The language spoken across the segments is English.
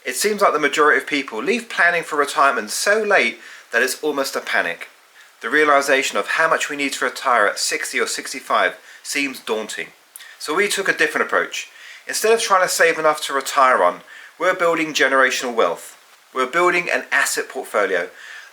It seems like the majority of people leave planning for retirement so late that it's almost a panic. The realization of how much we need to retire at 60 or 65 seems daunting. So we took a different approach. Instead of trying to save enough to retire on, we're building generational wealth. We're building an asset portfolio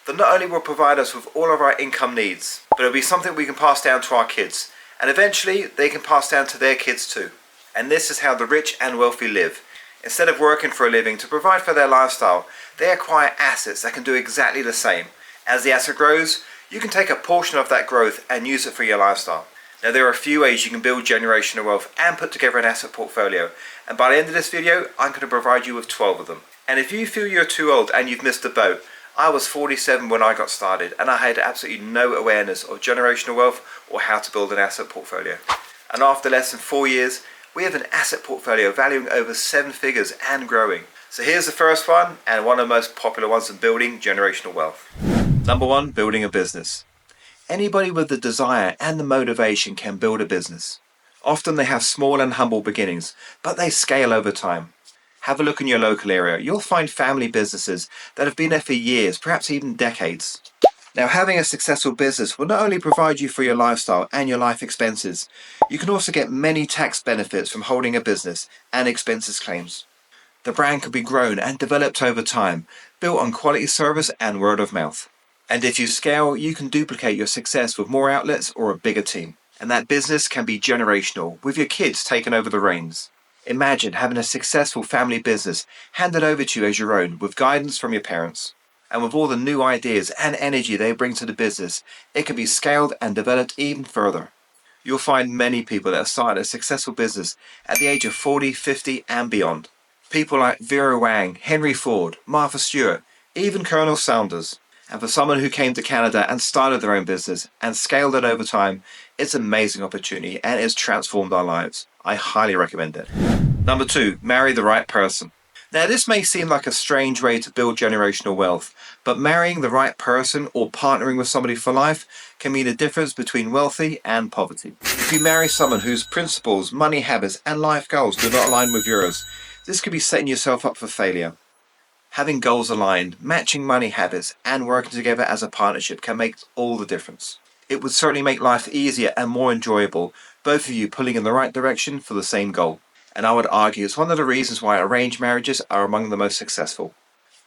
that not only will provide us with all of our income needs, but it'll be something we can pass down to our kids, and eventually they can pass down to their kids too. And this is how the rich and wealthy live. Instead of working for a living to provide for their lifestyle, they acquire assets that can do exactly the same. As the asset grows, you can take a portion of that growth and use it for your lifestyle. Now, there are a few ways you can build generational wealth and put together an asset portfolio, and by the end of this video I'm going to provide you with 12 of them. And if you feel you're too old and you've missed the boat, I was 47 when I got started and I had absolutely no awareness of generational wealth or how to build an asset portfolio. And after less than 4 years, we have an asset portfolio valuing over 7 figures and growing. So here's the first one, and one of the most popular ones in building generational wealth. Number 1, building a business. Anybody with the desire and the motivation can build a business. Often they have small and humble beginnings, but they scale over time. Have a look in your local area. You'll find family businesses that have been there for years, perhaps even decades. Now, having a successful business will not only provide you for your lifestyle and your life expenses, you can also get many tax benefits from holding a business and expenses claims. The brand can be grown and developed over time, built on quality service and word of mouth. And if you scale, you can duplicate your success with more outlets or a bigger team. And that business can be generational, with your kids taking over the reins. Imagine having a successful family business handed over to you as your own, with guidance from your parents. And with all the new ideas and energy they bring to the business, it can be scaled and developed even further. You'll find many people that have started a successful business at the age of 40, 50 and beyond. People like Vera Wang, Henry Ford, Martha Stewart, even Colonel Sanders. And for someone who came to Canada and started their own business and scaled it over time, it's an amazing opportunity and it's transformed our lives. I highly recommend it. Number 2, marry the right person. Now, this may seem like a strange way to build generational wealth, but marrying the right person or partnering with somebody for life can mean a difference between wealthy and poverty. If you marry someone whose principles, money habits and life goals do not align with yours, this could be setting yourself up for failure. Having goals aligned, matching money habits and working together as a partnership can make all the difference. It would certainly make life easier and more enjoyable, both of you pulling in the right direction for the same goal. And I would argue it's one of the reasons why arranged marriages are among the most successful.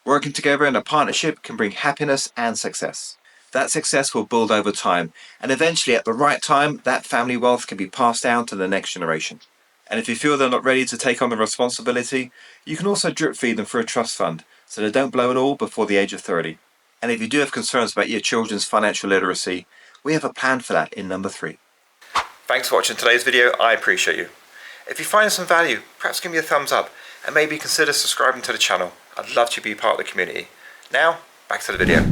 Working together in a partnership can bring happiness and success. That success will build over time, and eventually at the right time, that family wealth can be passed down to the next generation. And if you feel they're not ready to take on the responsibility, you can also drip feed them for a trust fund, so they don't blow it all before the age of 30. And if you do have concerns about your children's financial literacy, we have a plan for that in number 3. Thanks for watching today's video. I appreciate you. If you find some value, perhaps give me a thumbs up and maybe consider subscribing to the channel. I'd love to be part of the community. Now, back to the video.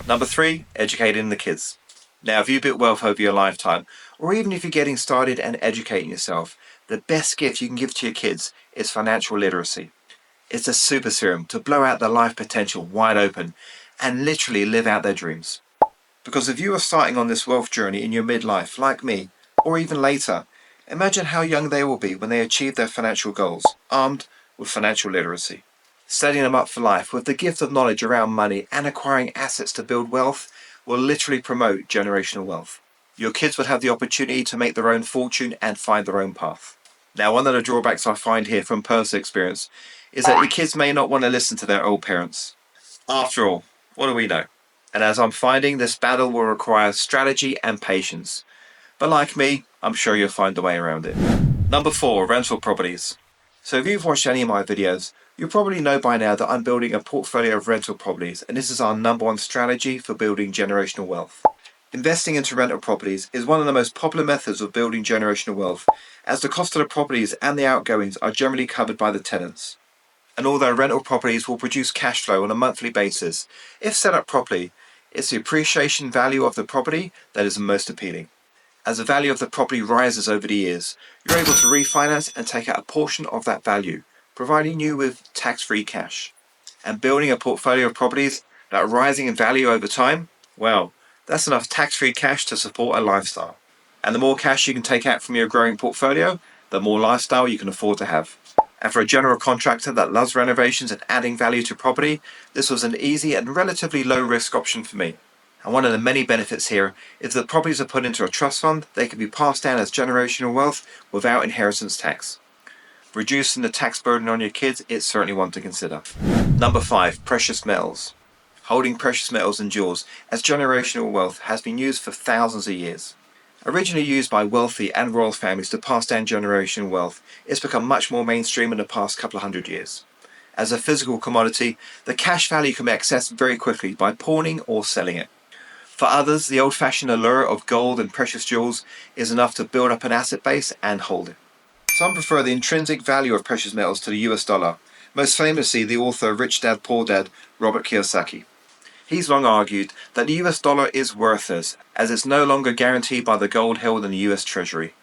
Number 3, educating the kids. Now, if you built wealth over your lifetime, or even if you're getting started and educating yourself, the best gift you can give to your kids is financial literacy. It's a super serum to blow out their life potential wide open and literally live out their dreams. Because if you are starting on this wealth journey in your midlife, like me, or even later, imagine how young they will be when they achieve their financial goals, armed with financial literacy. Setting them up for life with the gift of knowledge around money and acquiring assets to build wealth will literally promote generational wealth. Your kids will have the opportunity to make their own fortune and find their own path. Now, one of the drawbacks I find here from personal experience is that your kids may not want to listen to their old parents. After all, what do we know? And as I'm finding, this battle will require strategy and patience. But like me, I'm sure you'll find a way around it. Number 4, rental properties. So if you've watched any of my videos, you probably know by now that I'm building a portfolio of rental properties, and this is our number 1 strategy for building generational wealth. Investing into rental properties is one of the most popular methods of building generational wealth, as the cost of the properties and the outgoings are generally covered by the tenants. And although rental properties will produce cash flow on a monthly basis, if set up properly, it's the appreciation value of the property that is the most appealing. As the value of the property rises over the years, you're able to refinance and take out a portion of that value, providing you with tax-free cash. And building a portfolio of properties that are rising in value over time, well, that's enough tax-free cash to support a lifestyle. And the more cash you can take out from your growing portfolio, the more lifestyle you can afford to have. And for a general contractor that loves renovations and adding value to property, this was an easy and relatively low risk option for me. And one of the many benefits here is that properties are put into a trust fund. They can be passed down as generational wealth without inheritance tax. Reducing the tax burden on your kids is certainly one to consider. Number 5, precious metals. Holding precious metals and jewels as generational wealth has been used for thousands of years. Originally used by wealthy and royal families to pass down generational wealth, it's become much more mainstream in the past couple of hundred years. As a physical commodity, the cash value can be accessed very quickly by pawning or selling it. For others, the old-fashioned allure of gold and precious jewels is enough to build up an asset base and hold it. Some prefer the intrinsic value of precious metals to the US dollar, most famously the author Rich Dad Poor Dad, Robert Kiyosaki. He's long argued that the US dollar is worthless, as it's no longer guaranteed by the gold held in the US Treasury.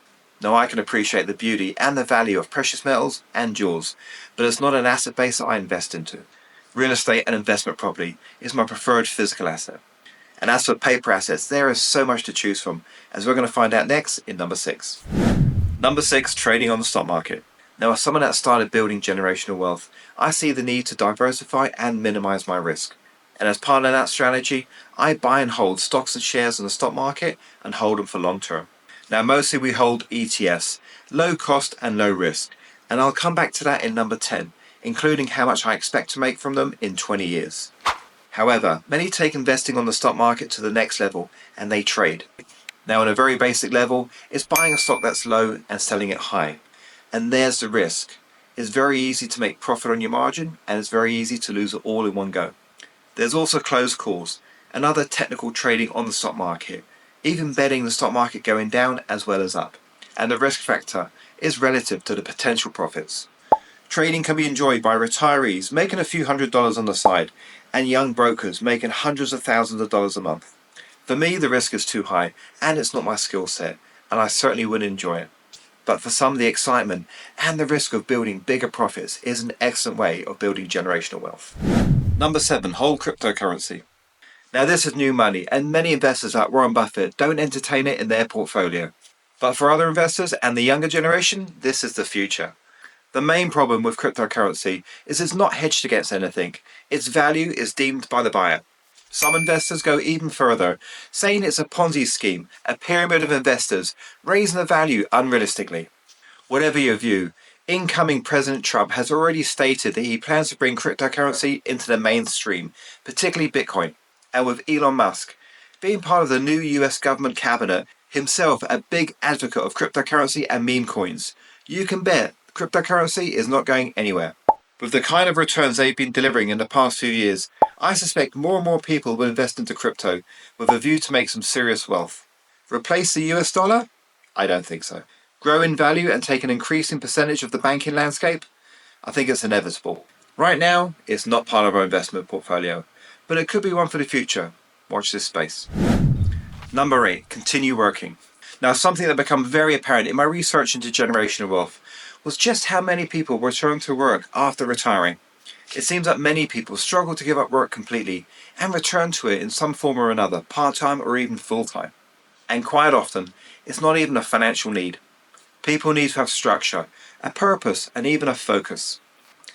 Now I can appreciate the beauty and the value of precious metals and jewels, but it's not an asset base that I invest into. Real estate and investment property is my preferred physical asset. And as for paper assets, there is so much to choose from, as we're going to find out next in number 6. Number 6, trading on the stock market. Now, as someone that started building generational wealth, I see the need to diversify and minimize my risk. And as part of that strategy, I buy and hold stocks and shares in the stock market and hold them for long term. Now, mostly we hold ETFs, low cost and low risk. And I'll come back to that in number 10, including how much I expect to make from them in 20 years. However, many take investing on the stock market to the next level and they trade. Now, on a very basic level, it's buying a stock that's low and selling it high. And there's the risk. It's very easy to make profit on your margin, and it's very easy to lose it all in one go. There's also closed calls and other technical trading on the stock market, even betting the stock market going down as well as up. And the risk factor is relative to the potential profits. Trading can be enjoyed by retirees making a few $100s on the side, and young brokers making hundreds of thousands of dollars a month. For me, the risk is too high, and it's not my skill set, and I certainly wouldn't enjoy it. But for some, the excitement and the risk of building bigger profits is an excellent way of building generational wealth. Number 7, hold cryptocurrency. Now, this is new money, and many investors like Warren Buffett don't entertain it in their portfolio. But for other investors and the younger generation, this is the future. The main problem with cryptocurrency is it's not hedged against anything. Its value is deemed by the buyer. Some investors go even further, saying it's a Ponzi scheme, a pyramid of investors, raising the value unrealistically. Whatever your view, incoming President Trump has already stated that he plans to bring cryptocurrency into the mainstream, particularly Bitcoin. And with Elon Musk being part of the new US government cabinet, himself a big advocate of cryptocurrency and meme coins, you can bet cryptocurrency is not going anywhere. With the kind of returns they've been delivering in the past few years, I suspect more and more people will invest into crypto with a view to make some serious wealth. Replace the US dollar? I don't think so. Grow in value and take an increasing percentage of the banking landscape? I think it's inevitable. Right now, it's not part of our investment portfolio, but it could be one for the future. Watch this space. Number 8, continue working. Now, something that became very apparent in my research into generational wealth was just how many people return to work after retiring. It seems that many people struggle to give up work completely and return to it in some form or another, part-time or even full-time. And quite often, it's not even a financial need. People need to have structure, a purpose, and even a focus.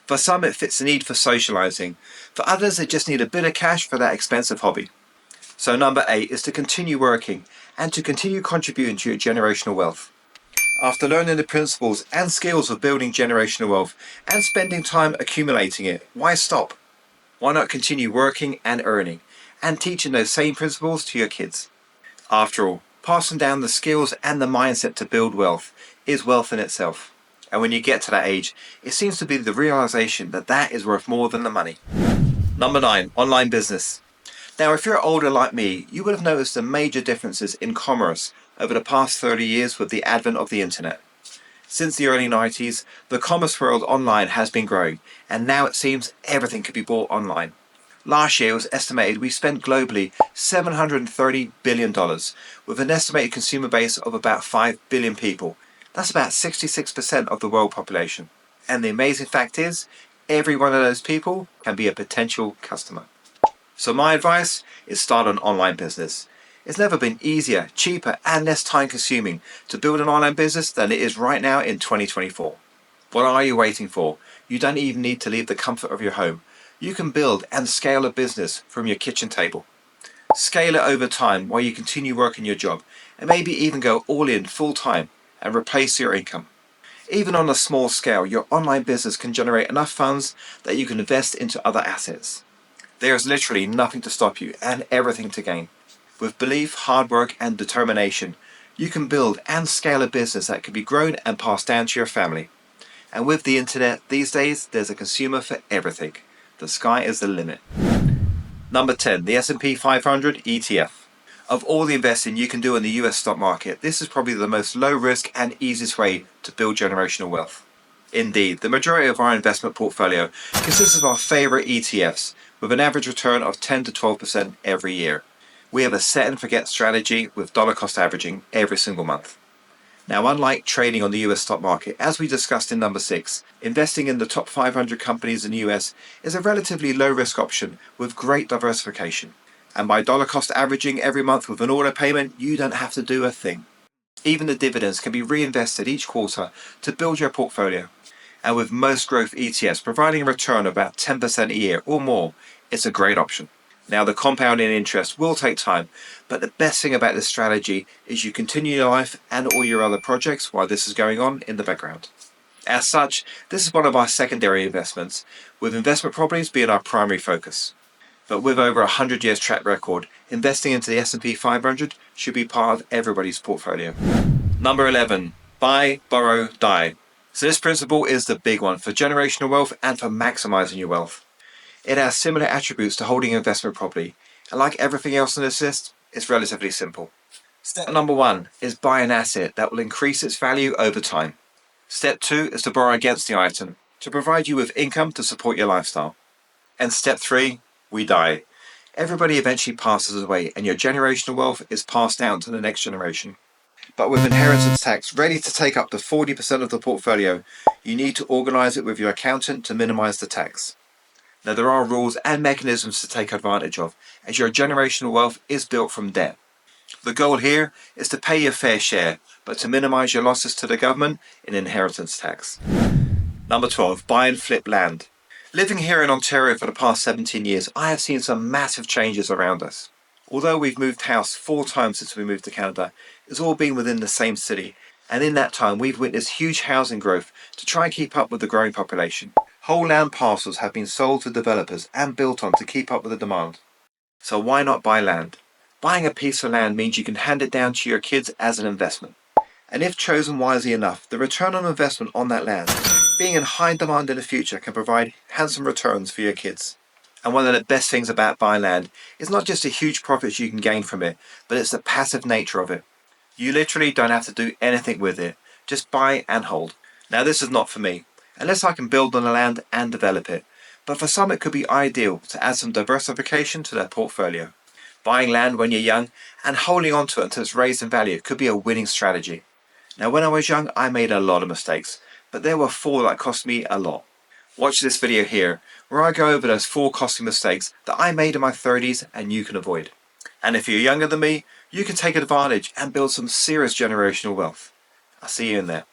For some, it fits the need for socializing. For others, they just need a bit of cash for that expensive hobby. So number 8 is to continue working and to continue contributing to your generational wealth. After learning the principles and skills of building generational wealth and spending time accumulating it, why stop? Why not continue working and earning and teaching those same principles to your kids? After all, passing down the skills and the mindset to build wealth is wealth in itself. And when you get to that age, it seems to be the realization that that is worth more than the money. Number 9, online business. Now, if you're older like me, you would have noticed the major differences in commerce over the past 30 years with the advent of the internet. Since the early 90s, the commerce world online has been growing, and now it seems everything can be bought online. Last year, it was estimated we spent globally $730 billion, with an estimated consumer base of about 5 billion people. That's about 66% of the world population. And the amazing fact is, every one of those people can be a potential customer. So my advice is start an online business. It's never been easier, cheaper, and less time consuming to build an online business than it is right now in 2024. What are you waiting for? You don't even need to leave the comfort of your home. You can build and scale a business from your kitchen table. Scale it over time while you continue working your job, and maybe even go all in full time and replace your income. Even on a small scale, your online business can generate enough funds that you can invest into other assets. There is literally nothing to stop you and everything to gain. With belief, hard work, and determination, you can build and scale a business that can be grown and passed down to your family. And with the internet these days, there's a consumer for everything. The sky is the limit. Number 10, the S&P 500 ETF. Of all the investing you can do in the US stock market, this is probably the most low risk and easiest way to build generational wealth. Indeed, the majority of our investment portfolio consists of our favorite ETFs, with an average return of 10 to 12% every year. We have a set and forget strategy with dollar cost averaging every single month. Now, unlike trading on the US stock market, as we discussed in number 6, investing in the top 500 companies in the US is a relatively low risk option with great diversification. And by dollar cost averaging every month with an auto payment, you don't have to do a thing. Even the dividends can be reinvested each quarter to build your portfolio. And with most growth ETFs providing a return of about 10% a year or more, it's a great option. Now, the compounding interest will take time, but the best thing about this strategy is you continue your life and all your other projects while this is going on in the background. As such, this is one of our secondary investments, with investment properties being our primary focus. But with over 100 years track record, investing into the S&P 500 should be part of everybody's portfolio. Number 11, buy, borrow, die. So this principle is the big one for generational wealth and for maximizing your wealth. It has similar attributes to holding investment property, and like everything else in this list, it's relatively simple. Step number 1 is buy an asset that will increase its value over time. Step 2 is to borrow against the item, to provide you with income to support your lifestyle. And step 3, we die. Everybody eventually passes away, and your generational wealth is passed down to the next generation. But with inheritance tax ready to take up to 40% of the portfolio, you need to organize it with your accountant to minimize the tax. Now, there are rules and mechanisms to take advantage of, as your generational wealth is built from debt. The goal here is to pay your fair share, but to minimize your losses to the government in inheritance tax. Number 12, buy and flip land. Living here in Ontario for the past 17 years, I have seen some massive changes around us. Although we've moved house 4 times since we moved to Canada, it's all been within the same city, and in that time we've witnessed huge housing growth to try and keep up with the growing population. Whole land parcels have been sold to developers and built on to keep up with the demand. So why not buy land? Buying a piece of land means you can hand it down to your kids as an investment. And if chosen wisely enough, the return on investment on that land, being in high demand in the future, can provide handsome returns for your kids. And one of the best things about buying land is not just the huge profits you can gain from it, but it's the passive nature of it. You literally don't have to do anything with it, just buy and hold. Now, this is not for me, unless I can build on the land and develop it, but for some it could be ideal to add some diversification to their portfolio. Buying land when you're young and holding on to it until it's raised in value could be a winning strategy. Now, when I was young, I made a lot of mistakes, but there were 4 that cost me a lot. Watch this video here, where I go over those 4 costly mistakes that I made in my 30s and you can avoid. And if you're younger than me, you can take advantage and build some serious generational wealth. I'll see you in there.